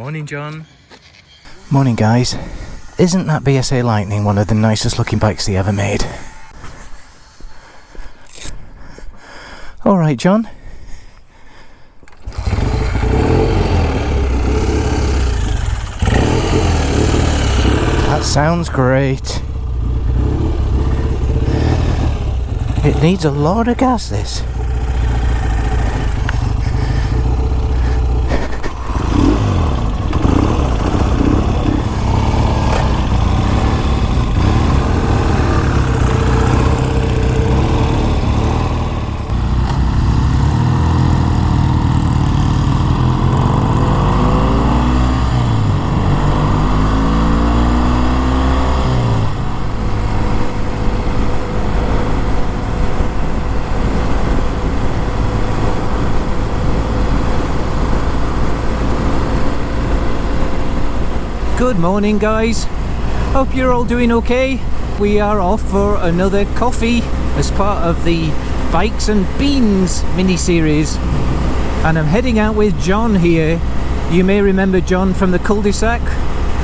Morning, John. Morning, guys. Isn't that BSA Lightning one of the nicest looking bikes they ever made? Alright, John. That sounds great. It needs a lot of gas, this. Good morning, guys. Hope you're all doing okay. We are off for another coffee as part of the Bikes and Beans mini-series. And I'm heading out with John here. You may remember John from the cul-de-sac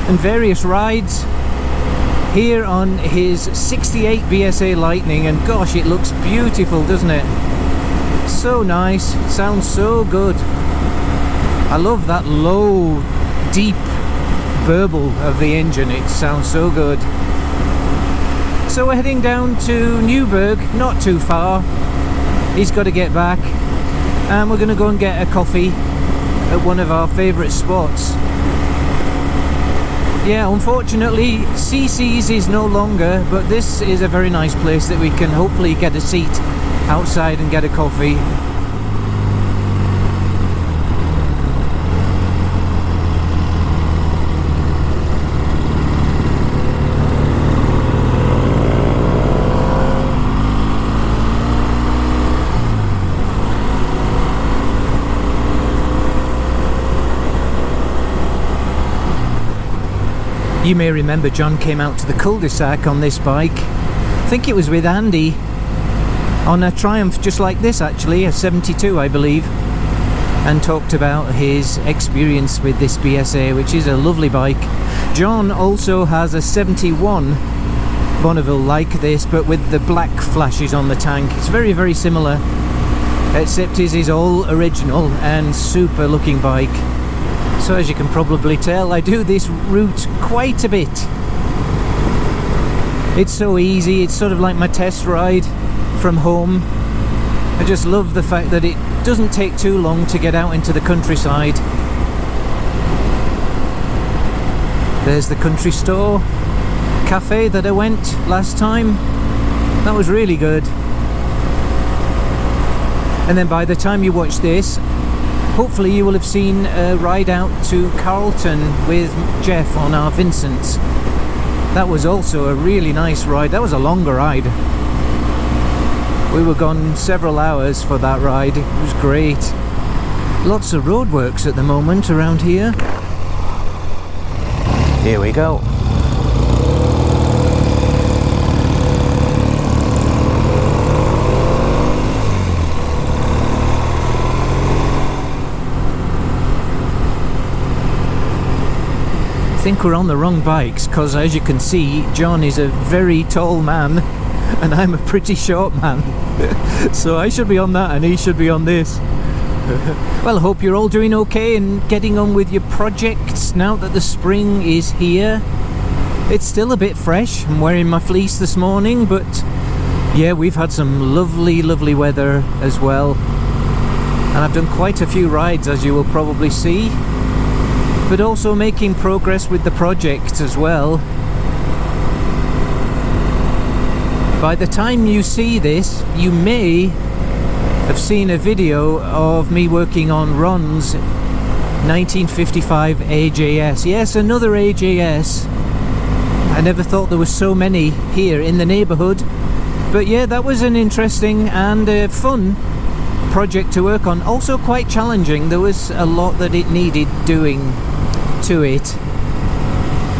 and various rides. Here on his 68 BSA Lightning, and gosh, it looks beautiful, doesn't it? So nice, sounds so good. I love that low, deep burble of the engine, it sounds so good. So we're heading down to Newberg, not too far. He's got to get back, and we're going to go and get a coffee at one of our favourite spots. Yeah, unfortunately CC's is no longer, but this is a very nice place that we can hopefully get a seat outside and get a coffee. You may remember John came out to the cul-de-sac on this bike. I think it was with Andy on a Triumph just like this, actually, a 72 I believe, and talked about his experience with this BSA, which is a lovely bike. John also has a 71 Bonneville like this, but with the black flashes on the tank. It's very, very similar, except his is all original and super looking bike. So as you can probably tell, I do this route quite a bit. It's so easy, it's sort of like my test ride from home. I just love the fact that it doesn't take too long to get out into the countryside. There's the country store cafe that I went last time. That was really good. And then by the time you watch this, hopefully you will have seen a ride out to Carlton with Jeff on our Vincents. That was also a really nice ride. That was a longer ride. We were gone several hours for that ride. It was great. Lots of roadworks at the moment around here. Here we go. I think we're on the wrong bikes, because as you can see, John is a very tall man and I'm a pretty short man. So I should be on that and he should be on this. Well, I hope you're all doing okay and getting on with your projects now that the spring is here. It's still a bit fresh. I'm wearing my fleece this morning, but yeah, we've had some lovely, lovely weather as well. And I've done quite a few rides, as you will probably see, but also making progress with the project as well. By the time you see this, you may have seen a video of me working on Ron's 1955 AJS. Yes, another AJS. I never thought there were so many here in the neighbourhood, but yeah, that was an interesting and fun project to work on. Also quite challenging. There was a lot that it needed doing to it.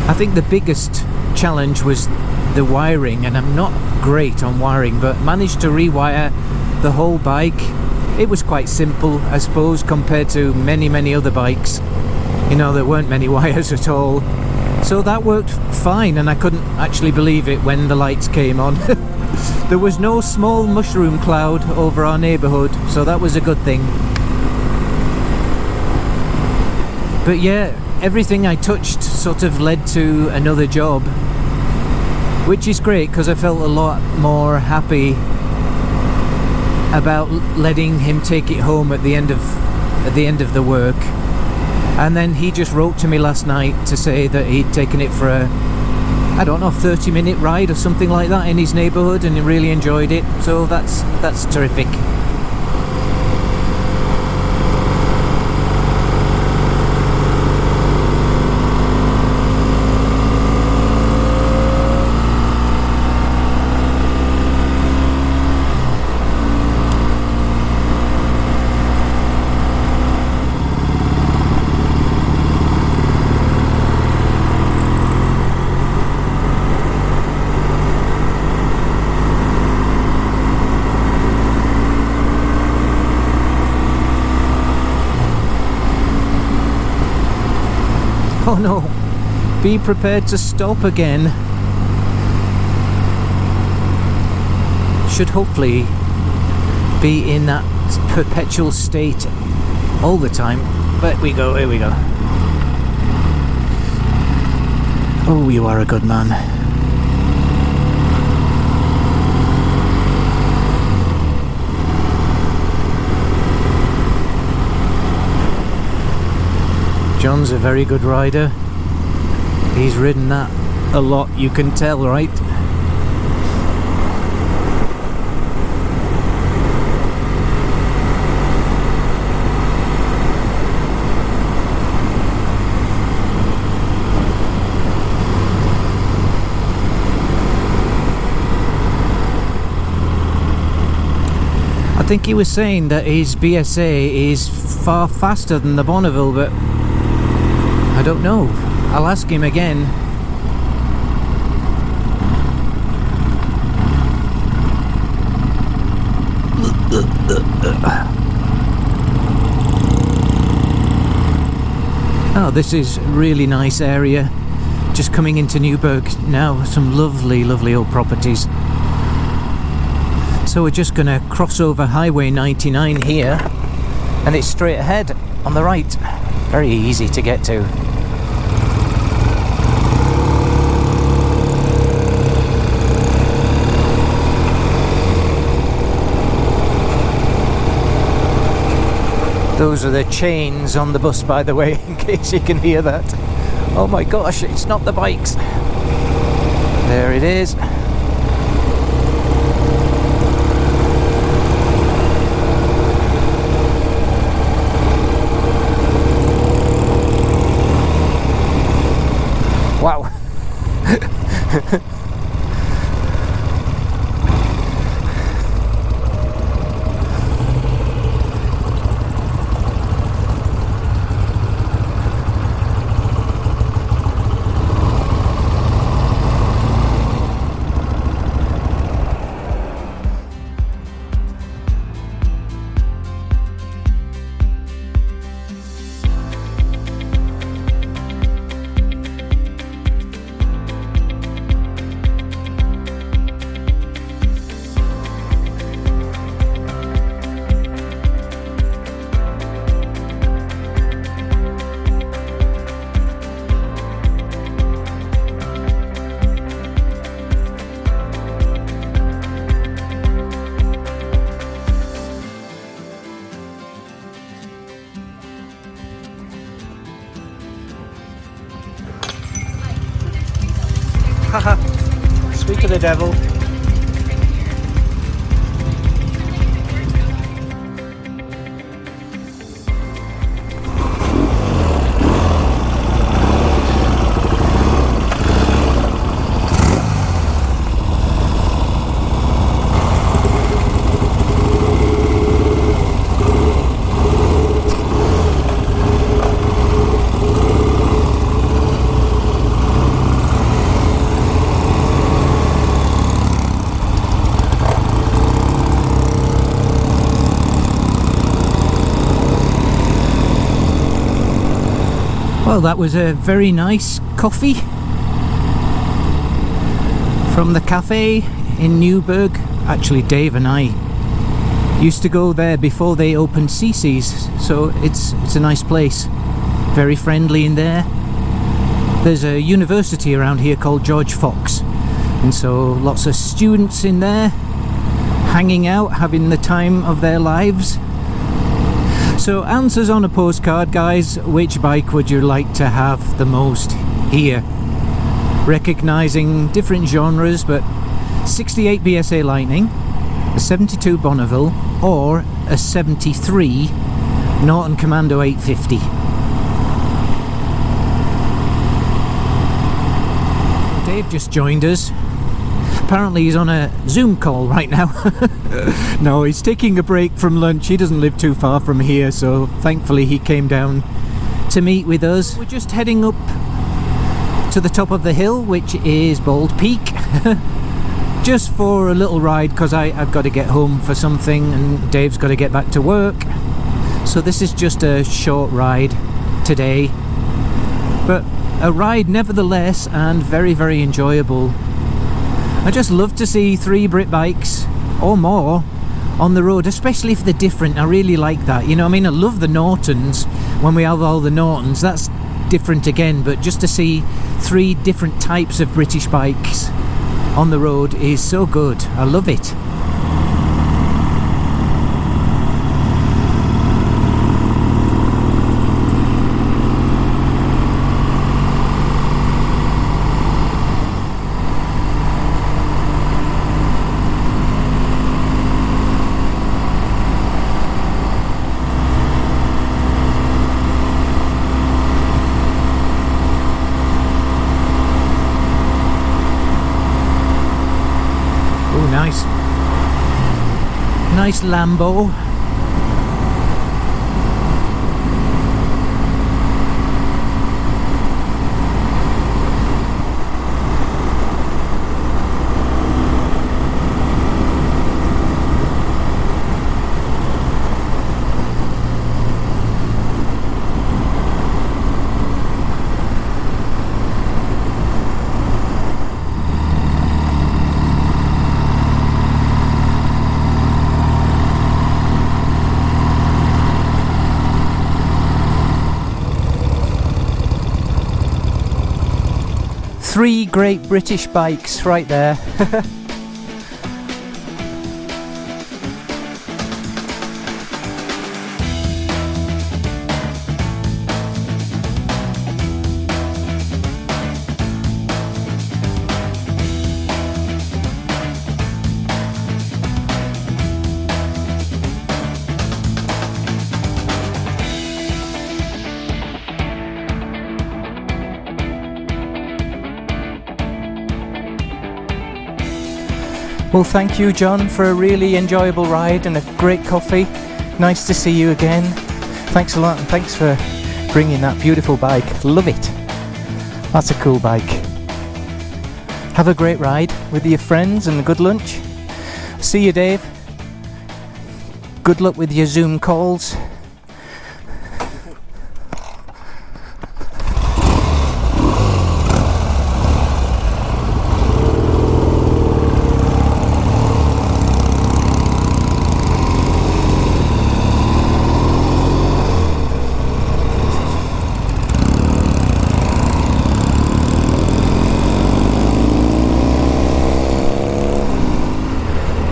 I think the biggest challenge was the wiring, and I'm not great on wiring, but managed to rewire the whole bike. It was quite simple, I suppose, compared to many other bikes. You know, there weren't many wires at all. So that worked fine, and I couldn't actually believe it when the lights came on. There was no small mushroom cloud over our neighbourhood, so that was a good thing. But yeah, everything I touched sort of led to another job, which is great because I felt a lot more happy about letting him take it home at the end of the work. And then he just wrote to me last night to say that he'd taken it for a, I don't know, 30-minute ride or something like that in his neighbourhood, and he really enjoyed it. So that's terrific. Oh no, be prepared to stop again. Should hopefully be in that perpetual state all the time. But here we go. Oh, you are a good man. John's a very good rider. He's ridden that a lot, you can tell, right? I think he was saying that his BSA is far faster than the Bonneville, but I don't know. I'll ask him again. Oh, this is a really nice area. Just coming into Newberg now. Some lovely, lovely old properties. So we're just going to cross over Highway 99 here, and it's straight ahead on the right. Very easy to get to. Those are the chains on the bus, by the way, in case you can hear that. Oh my gosh, it's not the bikes. There it is. Wow. Haha. Speak to the devil. Well, that was a very nice coffee from the cafe in Newberg. Actually, Dave and I used to go there before they opened CC's, so it's a nice place. Very friendly in there. There's a university around here called George Fox, and so lots of students in there hanging out, having the time of their lives. So answers on a postcard, guys. Which bike would you like to have the most here? Recognizing different genres, but 68 BSA Lightning, a 72 Bonneville, or a 73 Norton Commando 850. Dave just joined us. Apparently he's on a Zoom call right now. No, he's taking a break from lunch. He doesn't live too far from here, so thankfully he came down to meet with us. We're just heading up to the top of the hill, which is Bald Peak. Just for a little ride, because I've got to get home for something and Dave's got to get back to work. So this is just a short ride today, but a ride nevertheless, and very, very enjoyable. I just love to see 3 Brit bikes or more on the road, especially if they're different. I really like that, you know. I mean, I love the Nortons when we have all the Nortons, that's different again, but just to see 3 different types of British bikes on the road is so good. I love it. Nice Lambo. Three great British bikes right there. Well, thank you, John, for a really enjoyable ride and a great coffee. Nice to see you again. Thanks a lot, and thanks for bringing that beautiful bike. Love it. That's a cool bike. Have a great ride with your friends and a good lunch. See you, Dave. Good luck with your Zoom calls.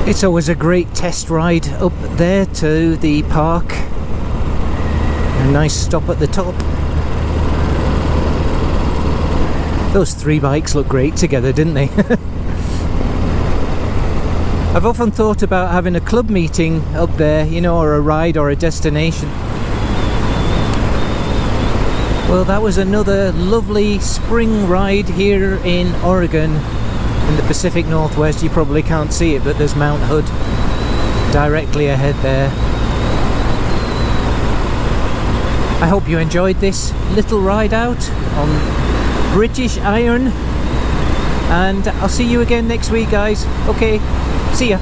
It's always a great test ride up there to the park. A nice stop at the top. Those 3 bikes look great together, didn't they? I've often thought about having a club meeting up there, you know, or a ride or a destination. Well, that was another lovely spring ride here in Oregon. In the Pacific Northwest. You probably can't see it, but there's Mount Hood directly ahead there. I hope you enjoyed this little ride out on British Iron, and I'll see you again next week, guys. Okay, see ya.